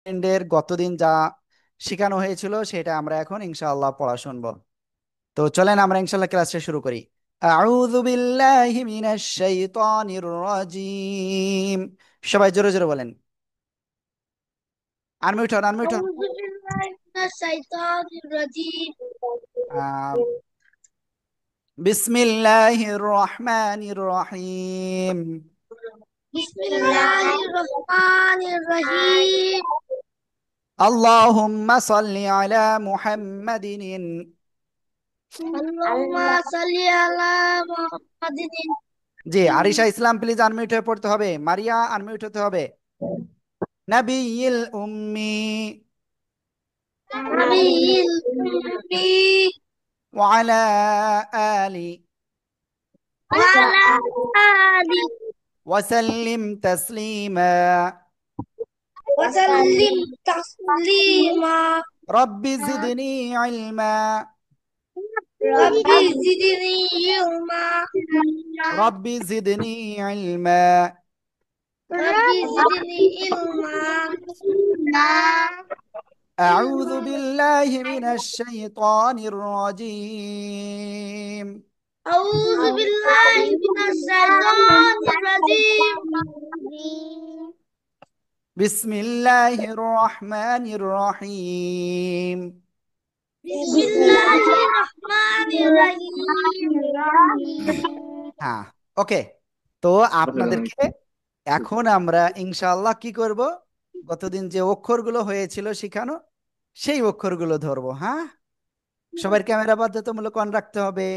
এর গতদিন যা শেখানো হয়েছিল সেটা আমরা এখন ইনশাআল্লাহ পড়া শুনবো। তো চলেন আমরা ইনশাআল্লাহ ক্লাসটা শুরু করি। আউযু বিল্লাহি মিনাশ শাইতানির রাজিম। সবাই জোরে জোরে বলেন। আনমিউট হন, আনমিউট হন। أعوذ بالله من الشيطان الرجيم. আহ, বিসমিল্লাহির রহমানির রহিম। بسم الله الرحمن الرحيم. আল্লাহুম্মা সাল্লি আলা মুহাম্মাদিন। اللهم صل على محمد. জি, আরিশা ইসলাম প্লিজ আনমিউট হয়ে পড়তে হবে, মারিয়া আনমিউট হতে হবে। নবিয়্যিল উম্মি نبي الأمي وعلى آل وعلى آله وسلم تسليما. وسلم تسليما. رب زدني علما. ربي زدني علما. رب زدني علما. ربي زدني علما. أعوذ بالله من الشيطان الرجيم. أعوذ بالله من الشيطان الرجيم. بسم الله الرحمن الرحيم. بسم الله الرحمن الرحيم. হ্যাঁ, ওকে। তো আপনাদেরকে এখন আমরা ইনশাআল্লাহ কি করব, গতদিন যে অক্ষরগুলো হয়েছিল শেখানো সেই অক্ষরগুলো ধরবো। হ্যাঁ, সবার ক্যামেরা বাধ্যতামূলক অন রাখতে হবে।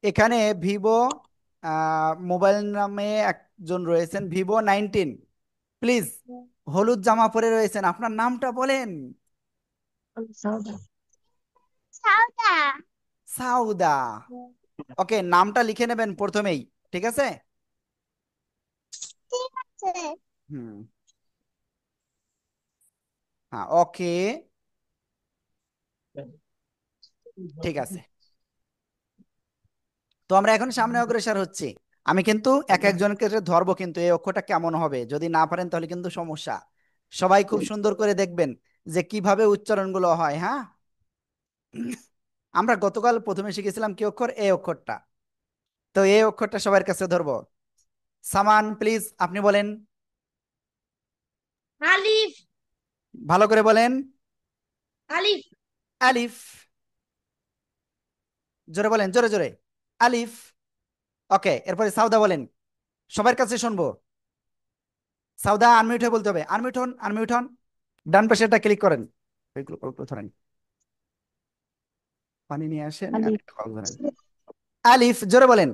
এখানে ভিভো মোবাইল নামে একজন রয়েছেন, ভিভো 19। প্লিজ, হলুদ জামা পরে রয়েছেন, আপনার নামটা বলেন। সাউদা। সাউদা। ওকে, নামটা লিখে নেবেন প্রথমেই, ঠিক আছে? ঠিক আছে। হুম। হ্যাঁ, ওকে, ঠিক আছে। তো আমরা এখন সামনে অগ্রসর হচ্ছি। আমি কিন্তু এক একজনকে ধরবো, কিন্তু এই অক্ষরটা কেমন হবে, যদি না পারেন তাহলে কিন্তু সমস্যা। সবাই খুব সুন্দর করে দেখবেন যে কিভাবে উচ্চারণগুলো হয়। হ্যাঁ, আমরা গতকাল প্রথমে শিখেছিলাম কি অক্ষর, এ অক্ষরটা। তো এই অক্ষরটা সবার কাছে ধরবো। সামান প্লিজ আপনি বলেন, আলিফ। ভালো করে বলেন। আলিফ। আলিফ। জোরে বলেন, জোরে জোরে। আলিফ। ওকে, এরপরে সাউদা বলেন, সবার কাছে শুনবো। সাউদা আনমিউট হয়ে বলতে হবে, আনমিউট হন, আনমিউট হন। ডান পাশেটা ক্লিক করেন, ওইগুলো অল্প ধরেন। পানি নিয়ে আসেন আর আলিফ। একটা কল ধরেন। আলিফ, জোরে বলেন।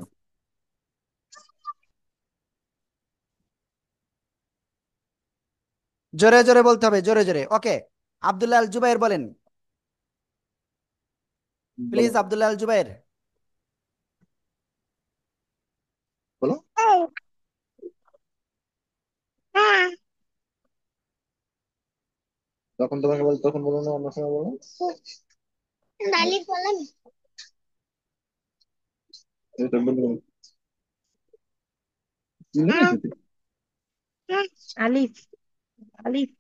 জোরে জোরে বলতে হবে, জোরে জোরে। ওকে, আব্দুল্লাহ আল জুবাইর বলেন, বলো, প্লিজ আব্দুল্লাহ আল জুবাইর। বলো। যখন তোমাকে বল তখন বলো না, অন্য সময় বলো। আলিফ বলেন। এটা বলবো। কি লিখেছো তুই? আলিফ। আলিফ।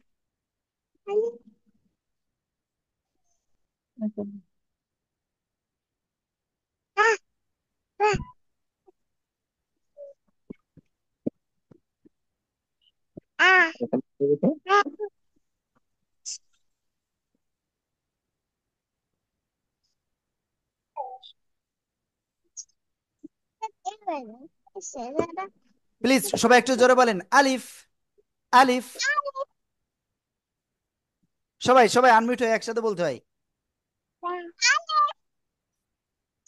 তখন বলো তো। প্লিজ সবাই একটু জোরে বলেন, আলিফ। আলিফ। সবাই সবাই আনমিউট হয়ে একসাথে বলতে হয়।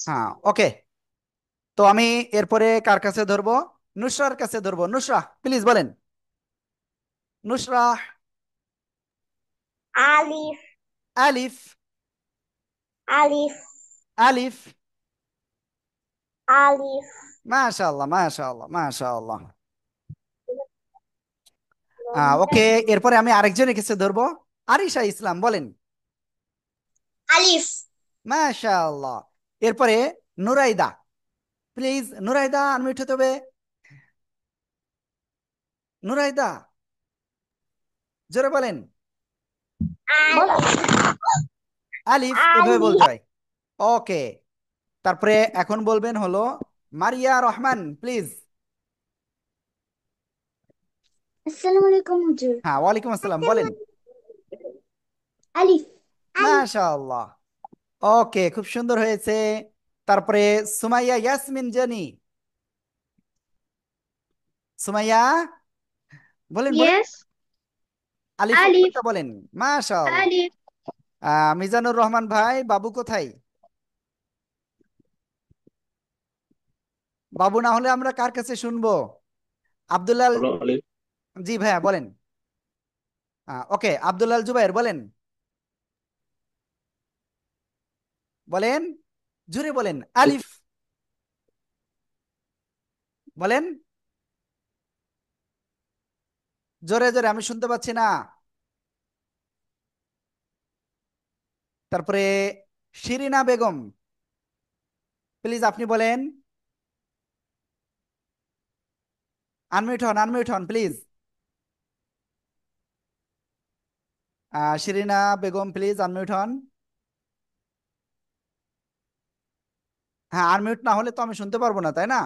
হ্যাঁ, ওকে। তো আমি এরপরে কার কাছে ধরবো, নুসরার কাছে ধরবো। নুসরা প্লিজ বলেন। নুসরা। আলিফ। আলিফ। আলিফ। আলিফ। আলিফ। মাশাআল্লাহ, মাশাআল্লাহ, মাশাআল্লাহ। ওকে, এরপরে আমি আরেকজনের কাছে ধরবো। আরিশা ইসলাম বলেন। আলিফ। মাশাআল্লাহ। এরপরে নুরাইদা, প্লিজ নুরাইদা আনমিউট হতে হবে। নুরাইদা, জোরে বলেন। আলিফ এভাবে বলতে আলিফ। হয়। ওকে, তারপরে এখন বলবেন হলো মারিয়া রহমান প্লিজ। আসসালামু আলাইকুম হুজুর। হ্যাঁ, ওয়ালাইকুম আসসালাম, বলেন। আলিফ। আলিফ। মাশাআল্লাহ। ওকে, খুব সুন্দর হয়েছে। তারপরে সুমাইয়া ইয়াসমিন জানি, সুমাইয়া বলেন বলেন, ইয়েস। আলিফ আলিফ। অক্ষরটা বলেন। মাশাআল্লাহ। আলিফ। মিজানুর রহমান ভাই, বাবু কোথায়? বাবু না হলে আমরা কার কাছে শুনবো? আব্দুল্লাল, বলো আলিফ। জি ভাইয়া বলেন। ওকে, আব্দুল্লাল জুবাইর বলেন, বলেন, জুড়ে বলেন আলিফ। আলিফ, বলেন জোরে জোরে, আমি শুনতে পাচ্ছি না। তারপরে শিরিনা বেগম, প্লিজ আপনি বলেন। আনমিউট হন, আনমিউট হন please. Shirina Begum please unmute হন। হ্যাঁ, আনমিউট না হলে তো আমি শুনতে পারবো না, তাই না?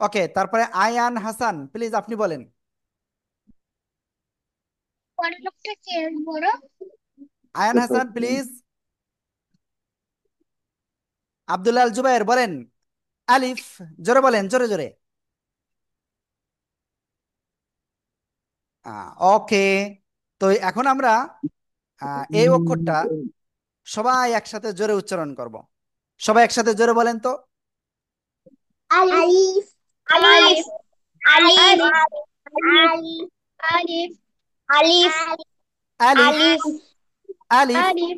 ওকে, তারপরে আয়ান হাসান প্লিজ আপনি বলেন। পরের লোকটা কে বড়? আয়ান হাসান প্লিজ। আব্দুল্লাহ জুবাইর বলেন আলিফ, জোরে বলেন, জোরে জোরে। ওকে, তো এখন আমরা এই অক্ষরটা সবাই একসাথে জোরে উচ্চারণ করব। সবাই একসাথে জোরে বলেন তো। আলিফ। আলিফ। আলিফ। আলিফ। আলিফ। আলিফ। আলিফ, আলিফ। আলিফ। আলিফ।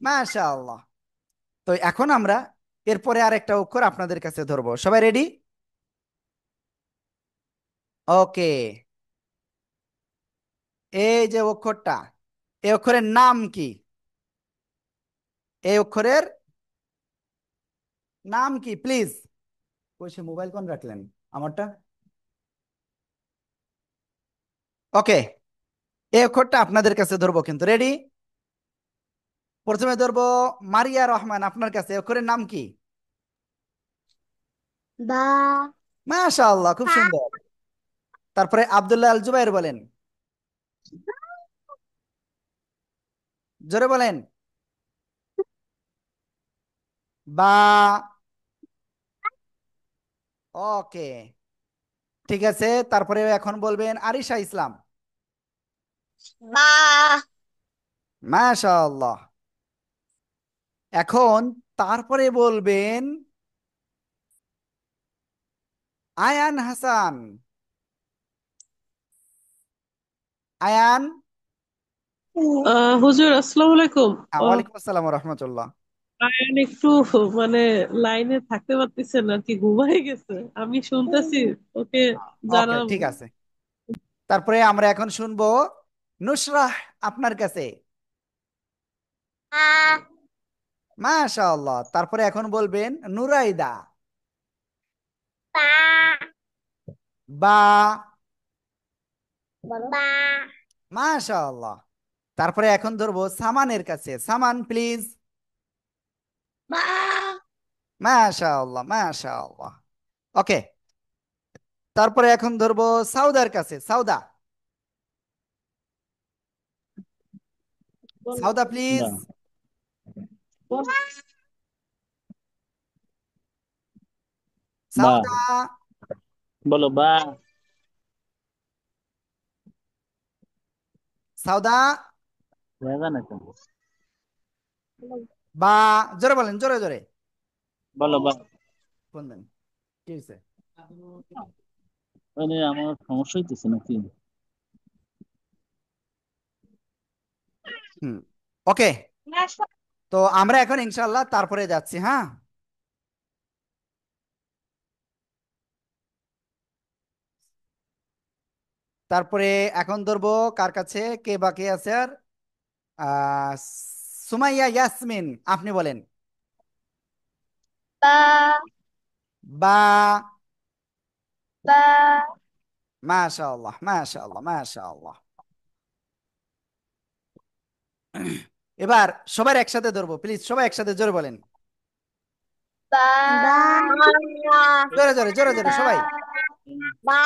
মাশাআল্লাহ। তো এখন আমরা এরপরে আরেকটা অক্ষর আপনাদের কাছে ধরবো, সবাই রেডি? ওকে, এই যে অক্ষরটা, এই অক্ষরের নাম কি? এই অক্ষরের নাম কি প্লিজ? ওই সে মোবাইল কোন রাখলেন আমারটা। ওকে, এই অক্ষরটা আপনাদের কাছে ধরবো কিন্তু, রেডি? প্রথমে ধরবো মারিয়া রহমান, আপনার কাছে এই অক্ষরের নাম কি? বা। মাশাআল্লাহ, খুব সুন্দর। তারপরে আব্দুল্লাহ আল জুবাইর বলেন, জোরে বলেন। বা। ওকে, ঠিক আছে। তারপরে এখন বলবেন আরিশা ইসলাম। বা। মাশাআল্লাহ। এখন তারপরে বলবেন আয়ান হাসান। আয়ান। হুজুর আসসালামু আলাইকুম। ওয়ালাইকুম আসসালাম রহমতুল্লাহ। আয়ান একটু মানে লাইনে থাকতে পারতেছেন আর কি, ঘুমাই গেছে। আমি শুনতেছি, ওকে ওকে, জানাবো। ঠিক আছে। তারপরে আমরা এখন শুনবো নুসরাহ, আপনার কাছে। মাশাআল্লাহ। তারপরে এখন বলবেন নুরাইদা। বা। বা। বা। মাশাআল্লাহ। তারপরে এখন ধরবো সামানের কাছে, সামান প্লিজ। বা। মাশাআল্লাহ, মাশাআল্লাহ। ওকে, তারপরে এখন ধরবো সাউদার কাছে, সাউদা। বলো। সাউদা প্লিজ। না। বলো। বা। সাউদা। বলো বা। সাউদা। যাবে না কেন? বা, জোরে বলেন, জোরে জোরে। বলো বা। ফোন দেন, কি হয়েছে? মানে আমার সমস্যা হইতেছে নাকি? হুম, ওকে। তো আমরা এখন ইনশাল্লাহ তারপরে যাচ্ছি, হ্যাঁ। তারপরে এখন ধরবো কার কাছে, কে বাকি আছে আর? আহ, সুমাইয়া ইয়াসমিন, আপনি বলেন। বা। বা। বা। মাশাআল্লাহ, মাশাআল্লাহ, মাশাআল্লাহ। এবার সবার একসাথে ধরবো, প্লিজ সবাই একসাথে জোরে বলেন। Ba. জোরে জোরে জোরে জোরে সবাই। Ba.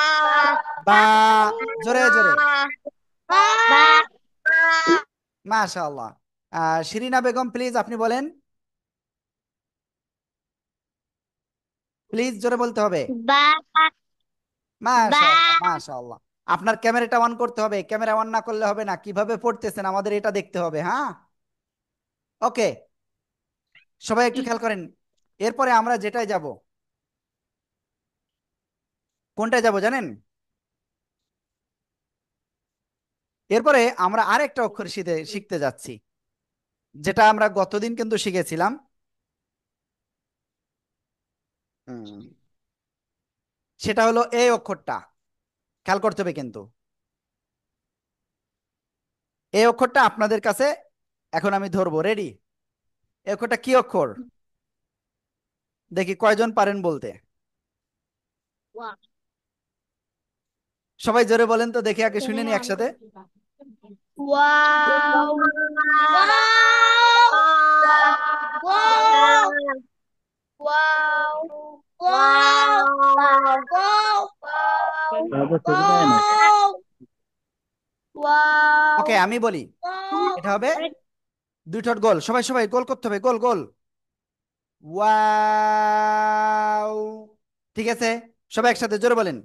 বা, জোরে জোরে। Ba. মাশাআল্লাহ। শিরিনা বেগম প্লিজ আপনি বলেন, প্লিজ জোরে বলতে হবে। Ba. Ba. মাশাআল্লাহ মাশাআল্লাহ। আপনার ক্যামেরাটা অন করতে হবে, ক্যামেরা অন না করলে হবে না, কিভাবে পড়তেছেন আমাদের এটা দেখতে হবে, হ্যাঁ। ওকে, সবাই একটু খেয়াল করেন। এরপরে আমরা যেটাই যাব, কোনটায় যাব জানেন? এরপরে আমরা আরেকটা অক্ষর শিখতে শিখতে যাচ্ছি, যেটা আমরা গতদিন কিন্তু শিখেছিলাম। হুম, সেটা হলো এই অক্ষরটা। খেয়াল করতে হবে কিন্তু, এই অক্ষরটা আপনাদের কাছে এখন আমি ধরবো, রেডি? এই অক্ষরটা কি অক্ষর? দেখি কয়জন পারেন বলতে। সবাই জোরে বলেন তো দেখি, আগে শুনে নি একসাথে। Wow. Wow. Wow. Wow. Wow. সহজে ছেড়ে দেয় না। Wow. Wow. ওকে আমি বলি, এটা হবে Wow. দুই ঠোঁট গোল, সবাই সবাই গোল করতে হবে, গোল গোল। ওয়াও। ঠিক আছে, সবাই একসাথে জোরে বলেন।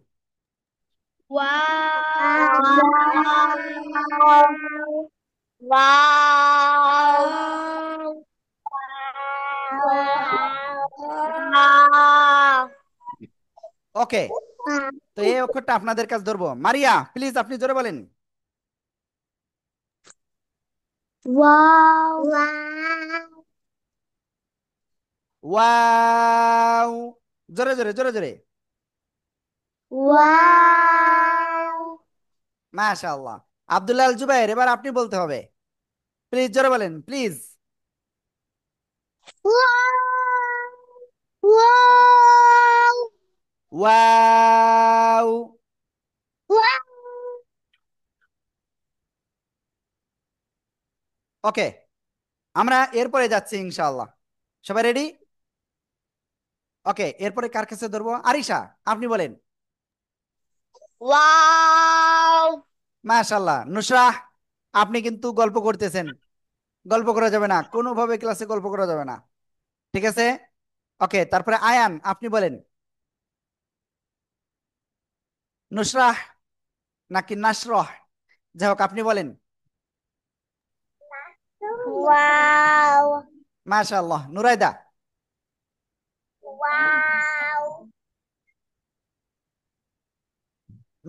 Wow. Wow. Wow. ওকে, তো এই অক্ষরটা আপনাদের কাছে ধরবো। মারিয়া প্লিজ আপনি জোরে বলেন। Wow. Wow. ওয়াও, জোরে জোরে জোরে জোরে। Wow. মাশাআল্লাহ। আব্দুল্লাহ আল জুবাইর, এবার আপনি বলতে হবে, প্লিজ জোরে বলেন প্লিজ। Wow. ওয়াও। Wow. ওকে, আমরা এরপরে যাচ্ছি ইনশাআল্লাহ। সবাই রেডি? ওকে, এরপরে কার কাছে ধরবো? আরিশা আপনি বলেন। Wow. মাশাআল্লাহ। নুসরাহ আপনি কিন্তু গল্প করতেছেন, গল্প করা যাবে না, কোনোভাবে ক্লাসে গল্প করা যাবে না, ঠিক আছে? ওকে, তারপরে আয়ান আপনি বলেন। নুসরাহ নাকি নাসরহ, যাই হোক আপনি বলেন। Wow. মাশাআল্লাহ। নুরাইদা। Wow.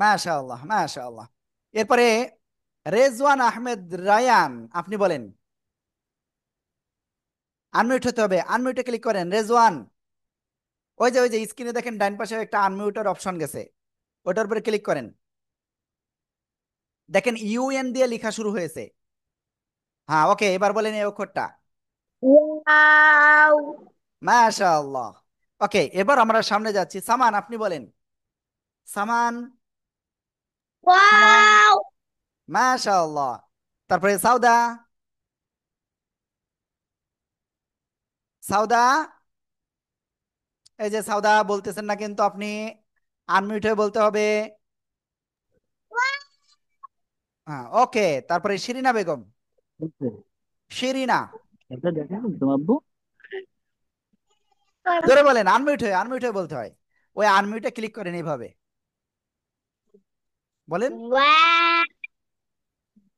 মাশাআল্লাহ মাশাআল্লাহ। এরপরে রেজওয়ান আহমেদ রায়ান আপনি বলেন। আনমিউট হতে হবে, আনমিউটে ক্লিক করেন রেজওয়ান। ওই যে স্ক্রিনে দেখেন ডান পাশে একটা আনমিউটের অপশন গেছে, ওটার উপরে ক্লিক করেন। দেখেন ইউএন দিয়ে লেখা শুরু হয়েছে। হ্যাঁ ওকে, এবার বলেন এই অক্ষরটা। Wow. মাশাআল্লাহ। ওকে, এবার আমরা সামনে যাচ্ছি। সামান আপনি বলেন। সামান। সামান। Wow. মাশাআল্লাহ। তারপরে সাউদা। সাউদা, এই যে সাউদা বলতেছেন না কিন্তু আপনি, আনমিউট হয়ে বলতে হবে। হ্যাঁ ওকে, তারপরে শিরিনা বেগম। বুঝছে? শিরিনা, এটা দেখেন তোমার আব্বু। ধরে বলেন, আনমিউট হয়ে বলতে হয়। ওই আনমিউটে ক্লিক করেন এইভাবে, বলেন। Wow.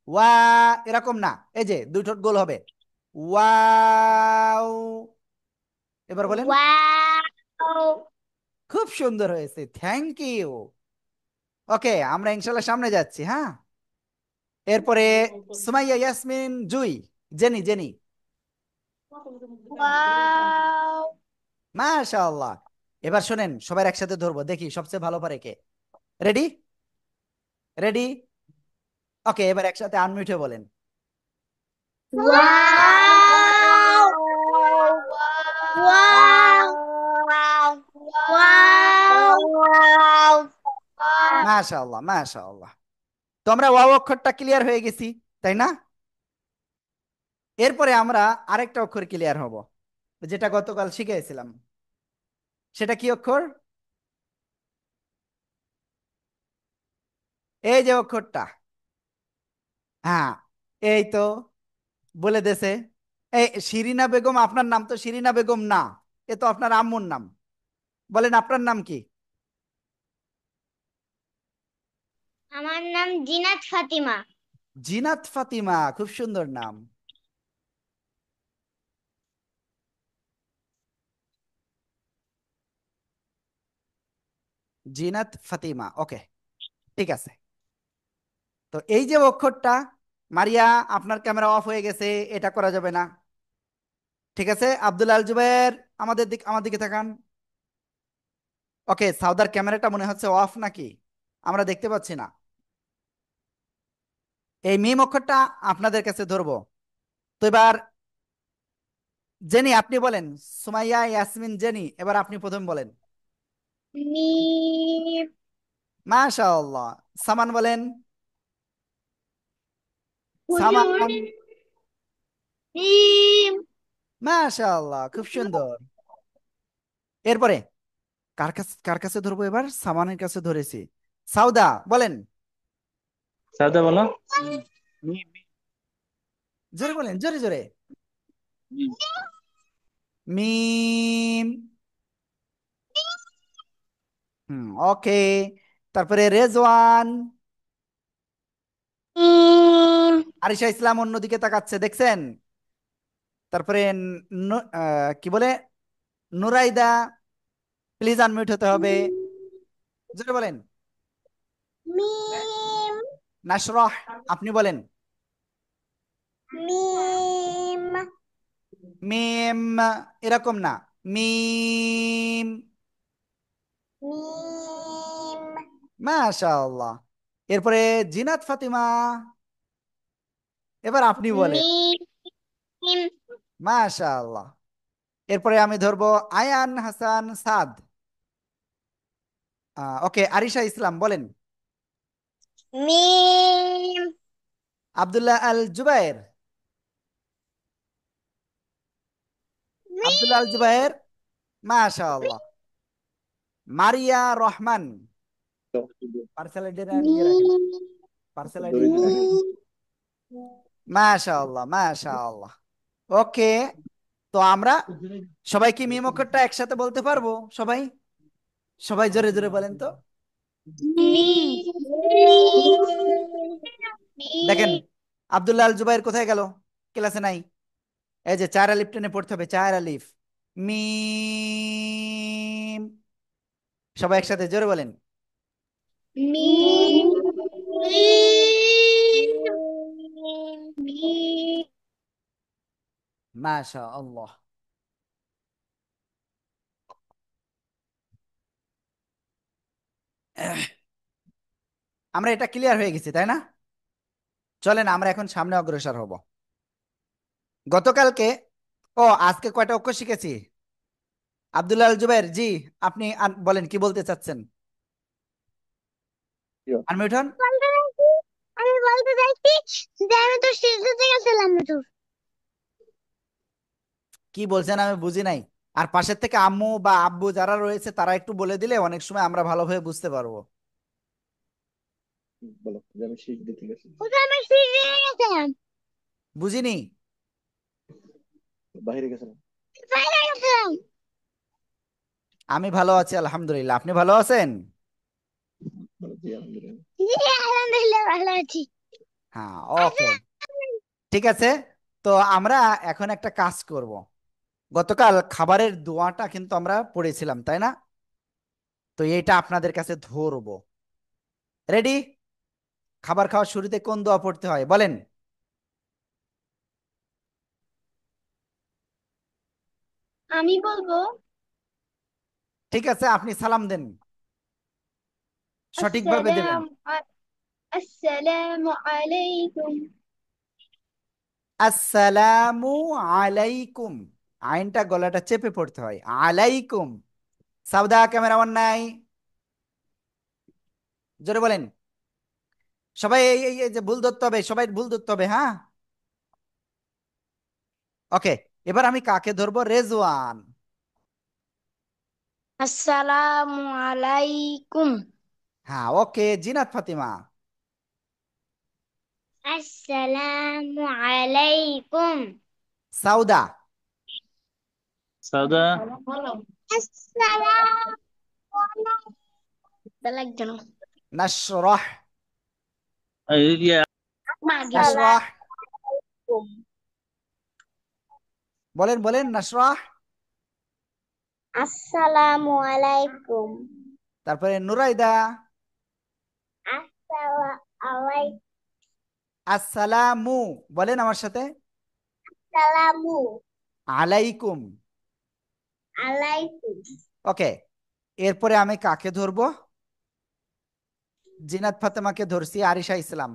ওয়া, এরকম না, এই যে দুই ঠোঁট গোল হবে। ওয়াও, এবার বলেন। Wow. খুব সুন্দর হয়েছে, থ্যাংক ইউ। ওকে, আমরা ইনশাল্লাহ সামনে যাচ্ছি, হ্যাঁ। এরপরে সুমাইয়া ইয়াসমিন জুই, জেনি জেনি। Wow. মাশাআল্লাহ। এবার শোনেন, সবার একসাথে ধরবো, দেখি সবচেয়ে ভালো পারে কে। রেডি? রেডি? ওকে, এবার একসাথে আনমিউট হয়ে বলেন। Wow. Wow. Wow. Wow. মাশাআল্লাহ মাশাআল্লাহ। তো আমরা ওয়াও অক্ষরটা ক্লিয়ার হয়ে গেছি, তাই না? এরপরে আমরা আরেকটা অক্ষর ক্লিয়ার হব, যেটা গতকাল শিখেছিলাম। সেটা কি অক্ষর? এই যে অক্ষরটা। হ্যাঁ, এই তো বলে দেছে। এই শিরিনা বেগম, আপনার নাম তো শিরিনা বেগম না, এ তো আপনার আম্মুর নাম। বলেন আপনার নাম কি? আমার নাম জিনাত ফাতিমা। জিনাত ফাতিমা, খুব সুন্দর নাম। জিনাত ফাতিমা, ওকে, ঠিক আছে। তো এই যে অক্ষরটা, মারিয়া আপনার ক্যামেরা অফ হয়ে গেছে, এটা করা যাবে না। ঠিক আছে, আব্দুল আল জুবের, আমার দিকে তাকান। ওকে, সাউদার ক্যামেরাটা মনে হচ্ছে অফ নাকি, আমরা দেখতে পাচ্ছি না। এই মিম অক্ষরটা আপনাদের কাছে ধরবো। তো এবার জেনি আপনি বলেন। সুমাইয়া, ইয়াসমিন, জেনি, এবার আপনি প্রথম বলেন। মিম। মাশাআল্লাহ। সামান বলেন। হুজুর। সামান। মিম। মাশাআল্লাহ, খুব সুন্দর। এরপরে কার কাছে ধরবো এবার? সামানের কাছে ধরেছি। সাউদা বলেন। সাদা বলো। মি মি জোরে বলেন, জোরে জোরে। মি। মিম। ওকে। তারপরে রেজওয়ান। মিম। আরিশা ইসলাম অন্যদিকে তাকাচ্ছে, দেখছেন? তারপরে কি বলে, নুরাইদা, প্লিজ আনমিউট হতে হবে। জোরে বলেন। মিম। নাসরাহ, আপনি বলেন। মিম। মিম, এরকম না, মিম। মিম। মাশাআল্লাহ। এরপরে জিনাত ফাতিমা, এবার আপনি বলেন। মিম। মাশাআল্লাহ। এরপরে আমি ধরবো আয়ান হাসান সাদ। ওকে, আরিশা ইসলাম বলেন। মিম। আব্দুল্লাহ আল জুবায়ের। আব্দুল্লাহ আল জুবায়ের, মাশাআল্লাহ। মারিয়া রহমান। পার্সেল আইডিটা নিয়ে রাখেন, মিম। পার্সেল আইডি নিয়ে রাখেন। মাশাআল্লাহ, মাশাআল্লাহ। ওকে, তো আমরা সবাই কি মিম অক্ষরটা একসাথে বলতে পারবো? সবাই, সবাই জোরে জোরে বলেন তো। দেখেন, আব্দুল্লাহ আল জুবাইর কোথায় গেল? ক্লাসে নাই। এই যে চার আলিফ টেনে পড়তে হবে, চার আলিফ। মিম। সবাই একসাথে জোরে বলেন। মিম। মাশা আল্লাহ। আমরা এটা ক্লিয়ার হয়ে গেছি, তাই না? চলেন আমরা এখন সামনে অগ্রসর হব। গতকালকে, ও আজকে কয়টা অক্ষর শিখেছি? আব্দুল্লাহ আল জুবাইর জি, আপনি বলেন কি বলতে চাচ্ছেন। আনমিউট হন। আমি বলতে চাইছি যে আমি তো সিজদাতে গেছিলাম তো। কি বলছেন আমি বুঝি নাই। আর পাশের থেকে আম্মু বা আব্বু যারা রয়েছে তারা একটু বলে দিলে অনেক সময় আমরা ভালোভাবে বুঝতে পারবো। বলো যে আমি শিখ দিতে গেছি, ওটা আমি সিজদাতে গেছিলাম। বুঝিনি। বাইরে গেছিলাম। বাইরে গেছিলাম। আমি ভালো আছি আলহামদুলিল্লাহ, আপনি ভালো আছেন? বলো জি আলহামদুলিল্লাহ। জি আলহামদুলিল্লাহ ভালো আছি। হ্যাঁ, আচ্ছা। ওকে, ঠিক আছে। তো আমরা এখন একটা কাজ করব। গতকাল খাবারের দোয়াটা কিন্তু আমরা পড়েছিলাম, তাই না? তো এটা আপনাদের কাছে ধরবো। রেডি? খাবার খাওয়ার শুরুতে কোন দোয়া পড়তে হয় বলেন? আমি বলবো ঠিক আছে, আপনি সালাম দেন, সঠিকভাবে দেবেন। আসসালাম আসসালামু আলাইকুম। আসসালামু আলাইকুম। আইনটা গলাটা চেপে পড়তে হয়, আলাইকুম। সাউদা ক্যামেরাম্যান নাই, জোরে বলেন। সবাই এই এই এই যে ভুল ধরতে হবে, সবাই ভুল ধরতে হবে, হ্যাঁ। ওকে, এবার আমি কাকে ধরবো? রেজওয়ান। আসসালামু আলাইকুম। হ্যাঁ, ওকে। জিনাত ফাতিমা। আসসালামু আলাইকুম। সাউদা। সাউদা। আসসালামু আলাইকুম। লাগছে না। নাশরাহ। ইয়া নাশরাহ। আসসালামু বলেন বলেন, নাশরাহ। আসসালামু আলাইকুম। তারপরে নুরাইদা। আসসালামু আসসালামু। বলেন আমার সাথে। আলাইকুম। আলাইকুম। ওকে, এরপরে আমি কাকে ধরবো? জিনাত ফাতেমাকে ধরছি। আরিশা ইসলাম।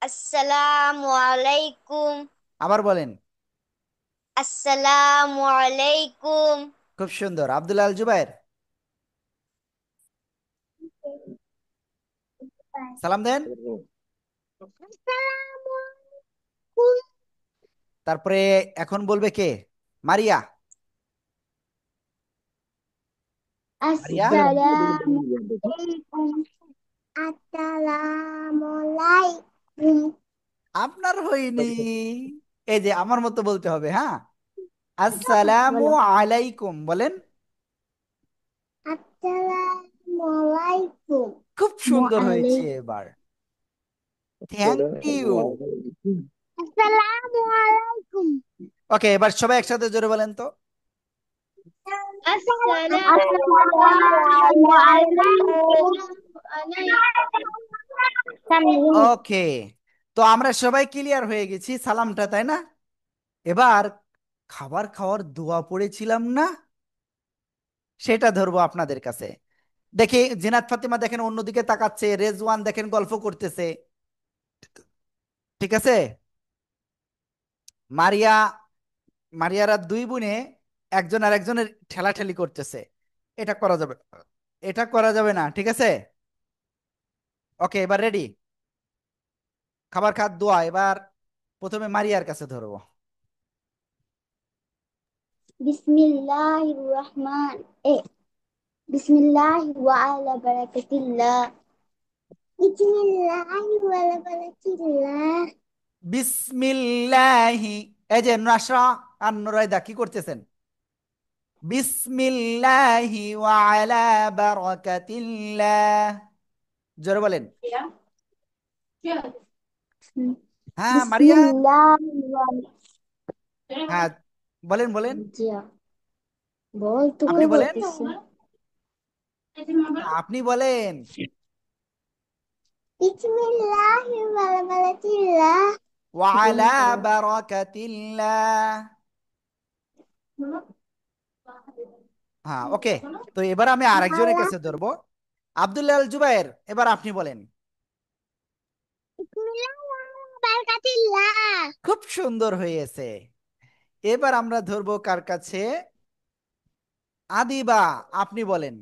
আসসালামু আলাইকুম। আবার বলেন। আসসালামু আলাইকুম। খুব সুন্দর। আব্দুল আল জুবাইর। সালাম দেন। আসসালামু আলাইকুম। তারপরে এখন বলবে কে? মারিয়া। মারিয়া। আসসালামু আলাইকুম। আসসালামু আলাইকুম। আপনার হয়নি। এই যে আমার মতো বলতে হবে, হ্যাঁ। আসসালামু বলো। আলাইকুম বলেন। আসসালামু আলাইকুম। খুব সুন্দর হয়েছে ওয়ালাইকুম এবার। Thank you. আসসালামু আলাইকুম। ওকে, এবার সবাই একসাথে জোরে বলেন তো। আসসালামু আলাইকুম। ওকে, তো আমরা সবাই ক্লিয়ার হয়ে গেছি সালামটা, তাই না? এবার খাবার খাওয়ার দোয়া পড়েছিলাম না, সেটা ধরবো আপনাদের কাছে। দেখি জিনাত ফাতিমা দেখেন অন্যদিকে তাকাচ্ছে, রেজওয়ান দেখেন গল্প করতেছে। ঠিক আছে। মারিয়া, মারিয়ারা দুই বোনে একজন আর একজনের ঠেলাঠেলি করতেছে। এটা করা যাবে, এটা করা যাবে না, ঠিক আছে? ওকে, এবার রেডি। খাবার খাওয়ার দোয়া এবার প্রথমে মারিয়ার কাছে ধরবো। বিসমিল্লাহির রহমান এ বিসমিল্লাহি ওয়া আলা বারাকাতিল্লাহ। বিসমিল্লাহি ওয়া আলা বারাকাতিল্লাহ। বিসমিল্লাহি। এই যে নাসরা আর নুরাইদা কি করতেছেন? বিসমিল্লাহি ওয়া আলা বারাকাতিল্লাহ। জোরে বলেন। হ্যাঁ মারিয়া। বিসমিল্লাহির হ্যাঁ, বলেন বলেন। বল তো আপনি কই বলেন। বলতেছে। আপনি বলেন। বিসমিল্লাহির বারাকাতিল্লাহ। ওয়া জোরে আলা বলো। বারাকাতিল্লাহ। হ্যাঁ, ওকে। তো এবার আমি আরেকজনের কাছে ধরবো। আব্দুল্লাহ আল জুবাইর, এবার আপনি বলেন। বিসমিল্লাহির বারাকাতিল্লাহ। খুব সুন্দর হয়েছে। এবার আমরা ধরবো কার কাছে? আদিবা, আপনি বলেন।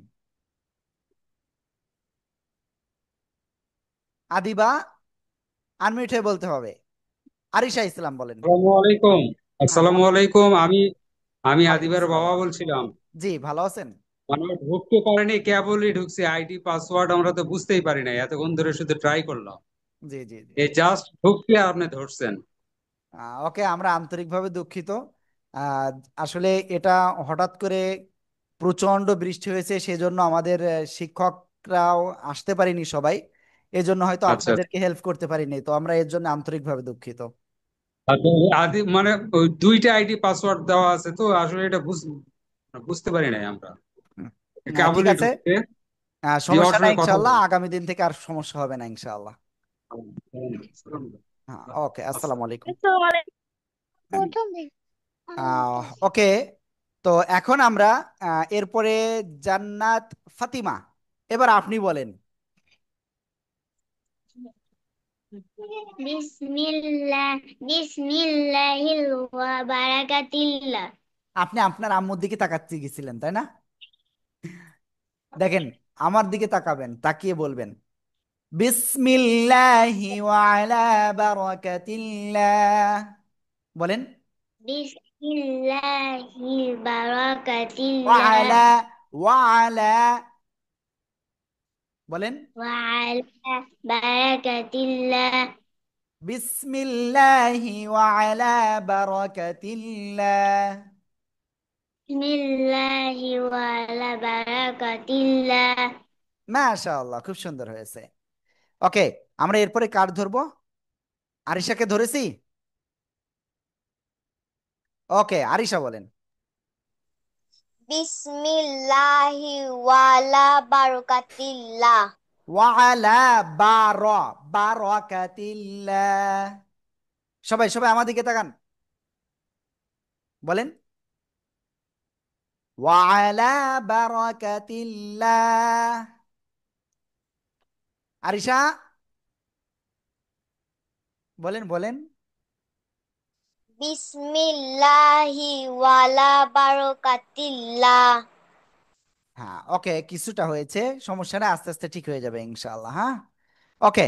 আদিবা, আনমিউট হয়ে বলতে হবে। আরিশা ইসলাম বলেন। আসসালামু আলাইকুম। হ্যাঁ, আসসালামু আলাইকুম। আমি আমি ওয়ালাইকুম আদিবার বাবা সালাম। বলছিলাম। জি, ভালো আছেন? মানে ঢুকতে পারিনি, কেবলই ঢুকছি। আইডি পাসওয়ার্ড আমরা তো বুঝতেই পারি নাই, এতক্ষণ ধরে শুধু ট্রাই করলাম। জি জি জি। এই জাস্ট ঢুকতে আপনি ধরছেন। ওকে, আমরা আন্তরিকভাবে দুঃখিত। আহ, আসলে এটা হঠাৎ করে প্রচণ্ড বৃষ্টি হয়েছে, সেজন্য আমাদের শিক্ষকরাও আসতে পারিনি সবাই। এজন্য হয়তো আচ্ছা আচ্ছা। আপনাদেরকে হেল্প করতে পারিনি, তো আমরা এর জন্য আন্তরিকভাবে দুঃখিত। আচ্ছা, আদি মানে ওই দুইটা আইডি পাসওয়ার্ড দেওয়া আছে, তো আসলে এটা বুঝতে পারি নাই আমরা। হুম। ঠিক কেবলই আছে। ঢুকতে সমস্যা নাই, সঙ্গে কথা ইনশাল্লাহ বলি। আগামী দিন থেকে আর সমস্যা হবে না ইনশাল্লাহ। হ্যাঁ, ওকে, আসসালামু আলাইকুম। ওকে, তো এখন আমরা এরপরে জান্নাত ফাতিমা, এবার আপনি বলেন। বিসমিল্লাহ বিসমিল্লাহির ওয়া বারাকাতিল্লাহ। আপনি আপনার আম্মুর দিকে তাকাতে গেছিলেন, তাই না? দেখেন, আমার দিকে তাকাবেন, তাকিয়ে বলবেন বিসমিল্লাহি ওয়া আলা বারাকাতিল্লাহ। বলেন। বিসমিল্লাহি বারাকাতিল্লাহ ওয়ালা, ওয়ালা, বলেন। ওয়ালা বারাকাতিল্লাহ বিসমিল্লাহি ওয়ালা বারাকাতিল্লাহ। বিসমিল্লাহি ওয়ালা বারাকাতিল্লাহ। মাশাআল্লাহ, খুব সুন্দর হয়েছে। ওকে, আমরা এরপরে কার ধরবো? আরিশাকে ধরেছি। ওকে, আরিশা বলেন। বিসমিল্লাহি ওয়ালা বারাকাতিল্লাহ। ওয়ালা বারাকাতিল্লাহ। সবাই সবাই আমার দিকে তাকান, বলেন। ওয়ালা বারাকাতিল্লাহ। আরিশা বলেন, বলেন। বিসমিল্লাহি ওয়ালা বারাকাতিল্লাহ। হ্যাঁ, ওকে, কিছুটা হয়েছে, সমস্যা না, আস্তে আস্তে ঠিক হয়ে যাবে ইনশাআল্লাহ। হ্যাঁ, ওকে,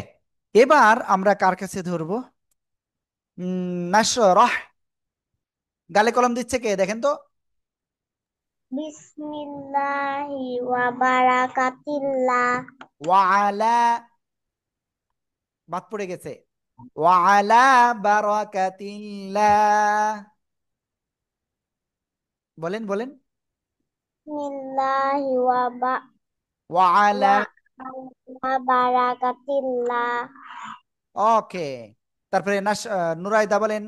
এবার আমরা কার কাছে ধরবো? নাশরাহ। গালে কলম দিচ্ছে কে দেখেন তো? বিসমিল্লাহি ওয়া বারাকাতিল্লাহ। ওয়ালা, বাদ পড়ে গেছে। ওয়ালা বারাকাতিল্লাহ। বলেন, বলেন। বিসমিল্লাহি ওয়া ওয়ালা। বারাকাতিল্লাহ। ওকে, তারপরে নুরাইদা বলেন।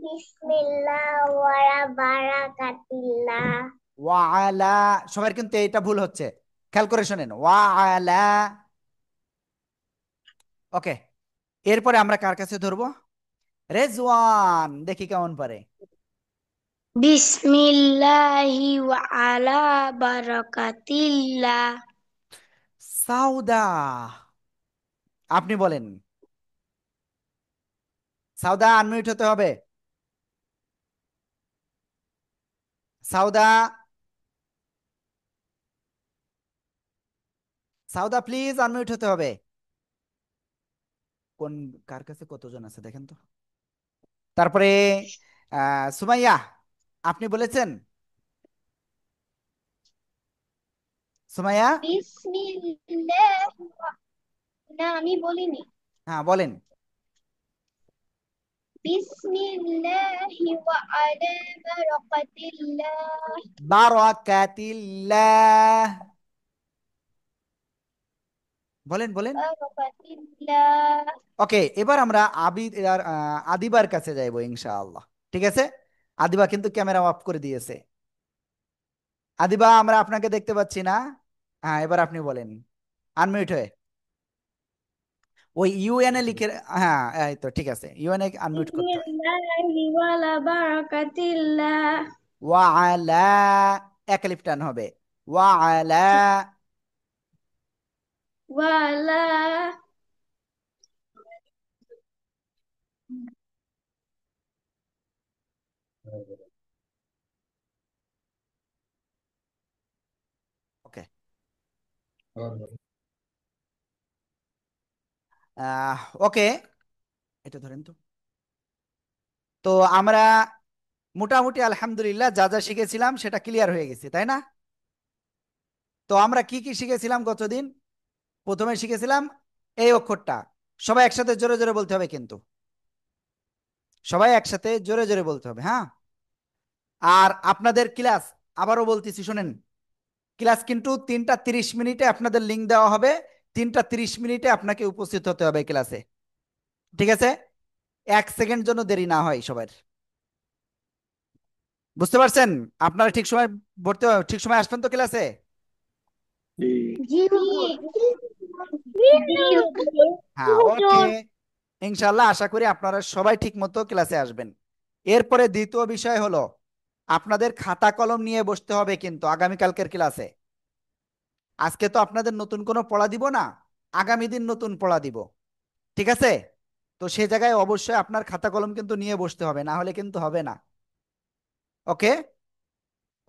বিসমিল্লাহ ওয়া বারাকাতিল্লাহ। ওয়ালা, সবার কিন্তু এটা ভুল হচ্ছে, খেয়াল করে শোনেন। ওয়ালা। ওকে, এরপরে আমরা কার কাছে ধরবো? রেজওয়ান, দেখি কেমন পারে। বিসমিল্লাহি ওয়া আলা বারাকাতিল্লাহ। সাউদা, আপনি বলেন। সাউদা, আনমিউট হতে হবে। সাউদা, সাউদা প্লিজ আনমিউট হতে হবে। কোন, কার কাছে কতজন আছে দেখেন তো। তারপরে সুমাইয়া, আপনি বলেছেন? সুমাইয়া, বিসমিল্লাহ, না আমি বলিনি। হ্যাঁ বলেন। বিসমিল্লাহি ওয়া আলা বারাকাতিল্লাহ। বারাকাতিল্লাহ, বলেন, বলেন। বারাকাতিল্লাহ। ওকে, এবার আমরা আদিবার কাছে যাইবো ইনশাআল্লাহ। ঠিক আছে, আদিবা কিন্তু ক্যামেরা অফ করে দিয়েছে। আদিবা, আমরা আপনাকে দেখতে পাচ্ছি না। হ্যাঁ, এবার আপনি বলেন আনমিউট হয়ে। ওই ইউএনএ লিখে, হ্যাঁ এই তো ঠিক আছে, ইউএনএ আনমিউট করতে হয়। বিসমিল্লাহি ওয়ালা বারাকাতিল্লাহ। ওয়ালা, এক আলিফ টান হবে। ওয়ালা। ওয়ালা ওকে, ওকে, এটা ধরেন তো। তো আমরা মোটামুটি আলহামদুলিল্লাহ যা যা শিখেছিলাম সেটা ক্লিয়ার হয়ে গেছে, তাই না? তো আমরা কি কি শিখেছিলাম গতদিন? প্রথমে শিখেছিলাম এই অক্ষরটা, সবাই একসাথে জোরে জোরে বলতে হবে কিন্তু, সবাই একসাথে জোরে জোরে বলতে হবে, হ্যাঁ। আর আপনাদের ক্লাস, আবারও বলতেছি শোনেন, ক্লাস কিন্তু 3টা 30 মিনিটে আপনাদের লিঙ্ক দেওয়া হবে। 3টা 30 মিনিটে আপনাকে উপস্থিত হতে হবে ক্লাসে, ঠিক আছে? 1 সেকেন্ড জন্য দেরি না হয় সবার। বুঝতে পারছেন? আপনারা ঠিক সময় ভর্তি ঠিক সময় আসবেন তো ক্লাসে? জি হ্যাঁ, ওকে, ইনশাল্লাহ আশা করি আপনারা সবাই ঠিক মতো ক্লাসে আসবেন। এরপরে দ্বিতীয় বিষয় হলো আপনাদের খাতা কলম নিয়ে বসতে হবে কিন্তু আগামীকালকের ক্লাসে। আজকে তো আপনাদের নতুন কোনো পড়া দিব না, আগামী দিন নতুন পড়া দিব, ঠিক আছে? তো সে জায়গায় অবশ্যই আপনার খাতা কলম কিন্তু নিয়ে বসতে হবে, না হলে কিন্তু হবে না। ওকে,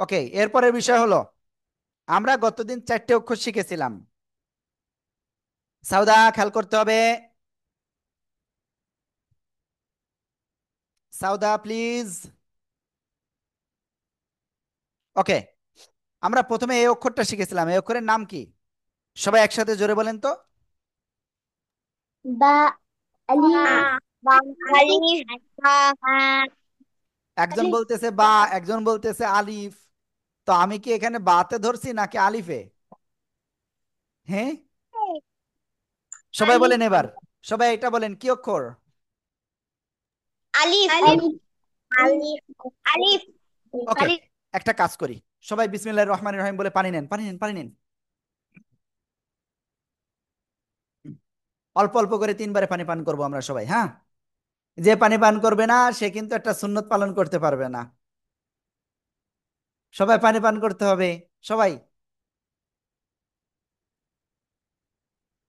ওকে, এরপরের বিষয় হলো আমরা গতদিন 4টে অক্ষর শিখেছিলাম। সাউদা, খেয়াল করতে হবে। সাউদা প্লিজ। ওকে, আমরা প্রথমে এই অক্ষরটা শিখেছিলাম, এই অক্ষরের নাম কি? সবাই একসাথে জোরে বলেন তো। বা আলিফ বা আলিফ বা একজন বলতেছে বা, একজন বলতেছে আলিফ। তো আমি কি এখানে বাতে ধরছি নাকি আলিফে? হ্যাঁ, সবাই আলিফ বলেন এবার। সবাই এটা বলেন, কি অক্ষর? আলিফ আলিফ আলিফ আলিফ ওকে, একটা কাজ করি, সবাই বিসমিল্লাহির রহমানির রহিম বলে পানি নেন, পানি নেন, পানি নেন। অল্প অল্প করে 3 বারে পানি পান করবো আমরা সবাই, হ্যাঁ? যে পানি পান করবে না সে কিন্তু একটা সুন্নত পালন করতে পারবে না। সবাই পানি পান করতে হবে, সবাই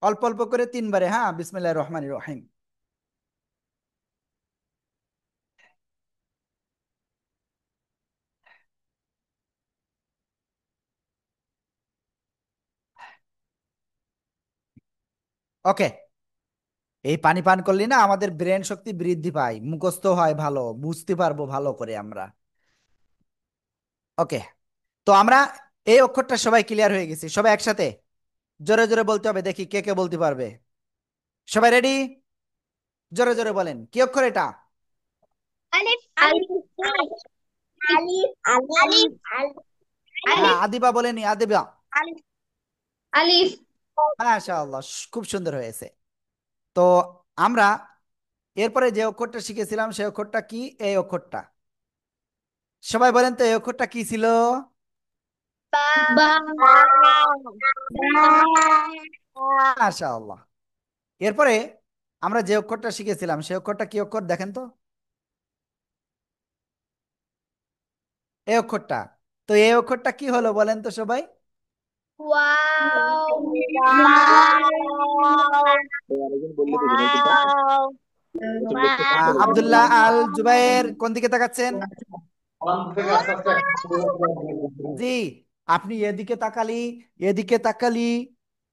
অল্প অল্প করে 3 বারে, হ্যাঁ, বিসমিল্লাহির রহমানির রহিম। ওকে, এই পানি পান করলে না আমাদের ব্রেন শক্তি বৃদ্ধি পায়, মুখস্থ হয় ভালো, বুঝতে পারবো ভালো করে আমরা। ওকে, তো আমরা এই অক্ষরটা সবাই ক্লিয়ার হয়ে গেছি, সবাই একসাথে জোরে জোরে বলতে হবে, দেখি কে কে বলতে পারবে। সবাই রেডি? জোরে জোরে বলেন, কি অক্ষর এটা? আলিফ আলিফ আলিফ আলিফ হ্যাঁ, আলিফ আদিবা বলেনি, আদিবা। আলিফ আলিফ মাশাআল্লাহ, খুব সুন্দর হয়েছে। তো আমরা এরপরে যে অক্ষরটা শিখেছিলাম সেই অক্ষরটা কি? এই অক্ষরটা সবাই বলেন তো, এই অক্ষরটা কি ছিল? বা মাশাআল্লাহ। এরপরে আমরা যে অক্ষরটা শিখেছিলাম সেই অক্ষরটা কি অক্ষর দেখেন তো, এই অক্ষরটা। তো এই অক্ষরটা কি হলো বলেন তো সবাই। Wow wow wow Abdullah Al Jubair কোন দিকে তাকাচ্ছেন? জি, আপনি এদিকে তাকালি, এদিকে তাকালি,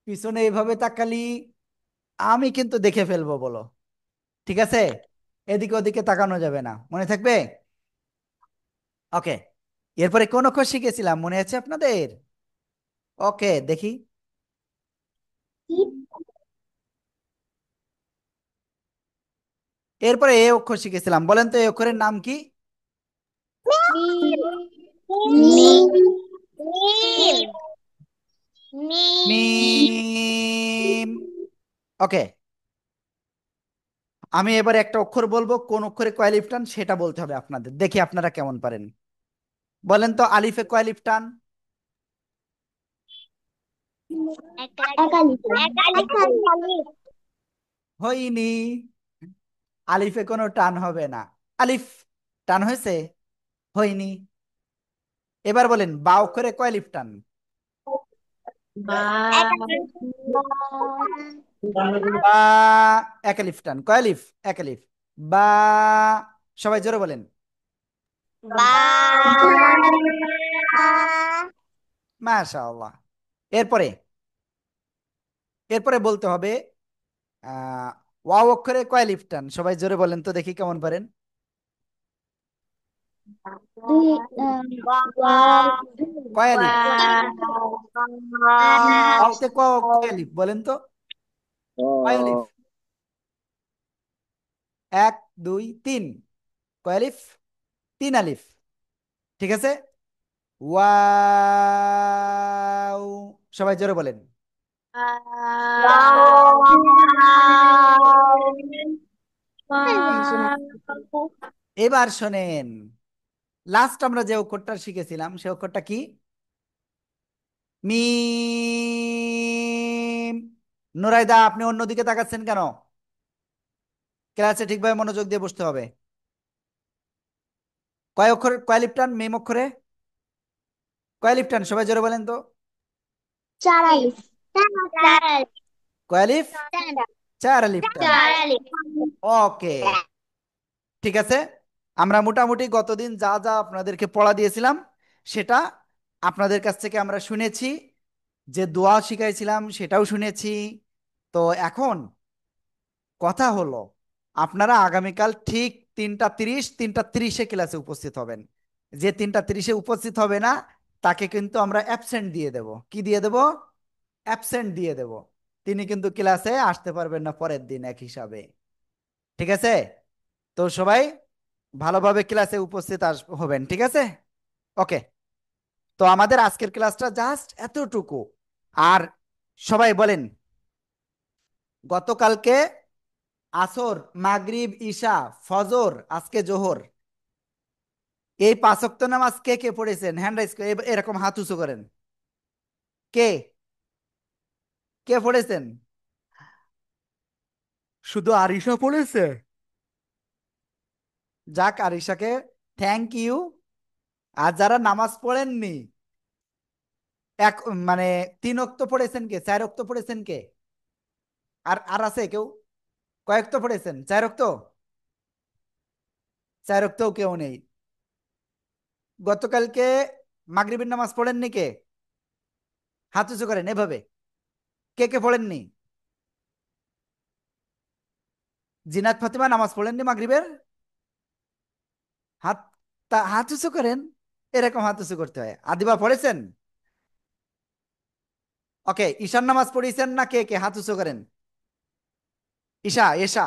পিছনে এভাবে তাকালি, আমি কিন্তু দেখে ফেলবো, বলো। ঠিক আছে, এদিকে ওদিকে তাকানো যাবে না, মনে থাকবে? ওকে, এরপরে কোন অক্ষর শিখেছিলাম মনে আছে আপনাদের? ওকে, দেখি। এরপরে এ অক্ষর শিখেছিলাম, বলেন তো এই অক্ষরের নাম কি? মিম মিম মিম মিম। ওকে, আমি এবার একটা অক্ষর বলবো, কোন অক্ষরে কয় আলিফ টান সেটা বলতে হবে আপনাদের, দেখি আপনারা কেমন পারেন। বলেন তো, আলিফে কয় আলিফ টান? একালিফ একালিফ হয়নি, আলিফে কোনো টান হবে না। আলিফ টান হয়েছে? হয়নি। এবার বলেন, বা অক্ষরে কয় আলিফ টান? বা বা এক আলিফ টান, কয় আলিফ? এক আলিফ। বা, সবাই জোরে বলেন। বা মাশাআল্লাহ। এরপরে এরপরে বলতে হবে আহ ওয়াও অক্ষরে কয় আলিফ টান, সবাই জোরে বলেন তো দেখি কেমন পারেন। কয় আলিফ? ওয়াওতে কয় আলিফ বলেন তো, কয় আলিফ? 1 2 3, কয় আলিফ? 3 আলিফ। ঠিক আছে, ওয়াও, সবাই জোরে বলেন। এবার শোনেন, লাস্ট আমরা যে অক্ষরটা শিখেছিলাম সে অক্ষরটা কি? মিম। নুরাইদা, আপনি অন্যদিকে তাকাচ্ছেন কেন? ক্লাসে ঠিকভাবে মনোযোগ দিয়ে বসতে হবে। কয় অক্ষর, কয় লিপটান মিম অক্ষরে? কয় লিপটান সবাই জোরে বলেন তো। চারালিফ কয় আলিফ? 4 আলিফ টান। চারালিফ ওকে, ঠিক আছে। আমরা মোটামুটি গতদিন যা যা আপনাদেরকে পড়া দিয়েছিলাম সেটা আপনাদের কাছ থেকে আমরা শুনেছি, যে দোয়া শিখাইছিলাম সেটাও শুনেছি। তো এখন কথা হলো, আপনারা আগামীকাল ঠিক 3:30 3:30-এ ক্লাসে উপস্থিত হবেন। যে 3:30-এ উপস্থিত হবে না তাকে কিন্তু আমরা অ্যাবসেন্ট দিয়ে দেব। কি দিয়ে দেব? অ্যাবসেন্ট দিয়ে দেব। তিনি কিন্তু ক্লাসে আসতে পারবেন না পরের দিন এক হিসাবে। ঠিক আছে? তো সবাই ভালোভাবে ক্লাসে উপস্থিত হবেন, ঠিক আছে? ওকে। তো আমাদের আজকের ক্লাসটা জাস্ট এতটুকু। আর সবাই বলেন, গতকালকে আসর, মাগরিব, ঈশা, ফজর, আজকে জোহর, এই 5 ওয়াক্ত নামাজ কে কে পড়েছেন? হ্যান্ড রাইজ করে এরকম হাত উঁচু করেন। কে কে পড়েছেন? শুধু আরিশা পড়েছে? যাক, আরিশাকে থ্যাংক ইউ। আর যারা নামাজ পড়েননি, এক মানে 3 ওয়াক্ত পড়েছেন কে? 4 ওয়াক্ত পড়েছেন কে? আর আর আছে কেউ? কয়েক তো পড়েছেন? 4 ওয়াক্ত? 4 ওয়াক্তও কেউ নেই। গতকালকে মাগরিবের নামাজ পড়েননি কে? হাত উঁচু করেন এভাবে। কে কে পড়েননি? জিনাত ফাতিমা নামাজ পড়েননি মাগরিবের? হাত হাত উঁচু করেন। এরকম হাত উঁচু করতে হয়। আদিবা পড়েছেন? ওকে। ঈশার নামাজ পড়েছেন না? কে কে হাত উঁচু করেন। ঈশা, এশা।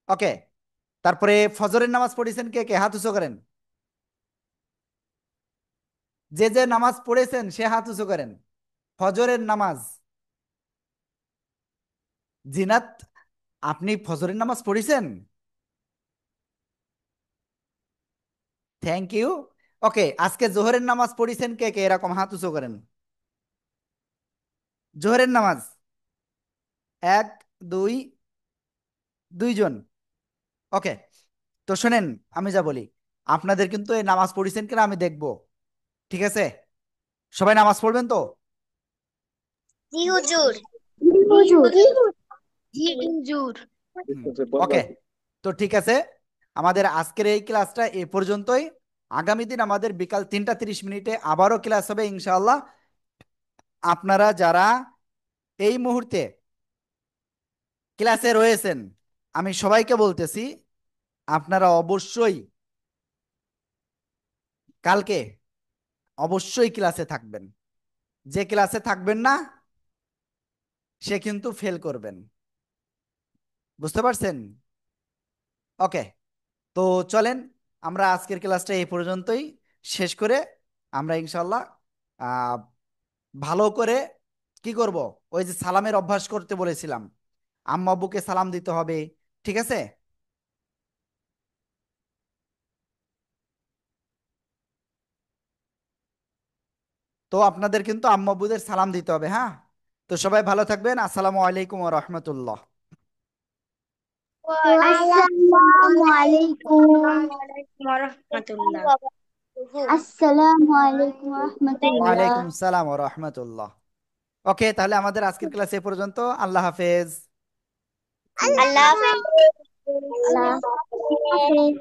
ওকে। তারপরে ফজরের নামাজ পড়েছেন কে কে? হাত উঁচু করেন। যে যে নামাজ পড়েছেন সে হাত উঁচু করেন। ফজরের নামাজ। জিনাত, আপনি ফজরের নামাজ পড়েছেন? Thank you. ওকে। আজকে জোহরের নামাজ পড়েছেন কে কে? এরকম হাত উঁচু করেন। জোহরের নামাজ। এক, দুই, দুইজন। ওকে। তো শোনেন, আমি যা বলি, আপনাদের কিন্তু এই নামাজ পড়েছেন কিনা আমি দেখবো। ঠিক আছে? সবাই নামাজ পড়বেন তো? জি হুজুর। হুজুর। জি হুজুর। ওকে। তো ঠিক আছে, আমাদের আজকের এই ক্লাসটা এ পর্যন্তই। আগামী দিন আমাদের বিকাল 3:30 আবারও ক্লাস হবে ইনশাআল্লাহ। আপনারা যারা এই মুহূর্তে ক্লাসে রয়েছেন, আমি সবাইকে বলতেছি, আপনারা অবশ্যই কালকে অবশ্যই ক্লাসে থাকবেন। যে ক্লাসে থাকবেন না সে কিন্তু ফেল করবেন। বুঝতে পারছেন? ওকে। তো চলেন, আমরা আজকের ক্লাসটা এই পর্যন্তই শেষ করে আমরা ইনশাল্লাহ আহ, ভালো করে কি করব, ওই যে সালামের অভ্যাস করতে বলেছিলাম, আম্মা আব্বুকে সালাম দিতে হবে। ঠিক আছে? তো আপনাদের কিন্তু আম্মা আব্বুদের সালাম দিতে হবে, হ্যাঁ? তো সবাই ভালো থাকবেন। আসসালামু আলাইকুম ওয়া রাহমাতুল্লাহ। আসসালামু আলাইকুম। ওয়ালাইকুম আসসালামু আলাইকুম রহমতুল্লাহ। ওয়ালাইকুম সালাম ওয়া রাহমাতুল্লাহ। ওকে, তাহলে আমাদের আজকের ক্লাস এ পর্যন্ত। আল্লাহ হাফেজ। আল্লাহ হাফেজ। আল্লাহ হাফেজ।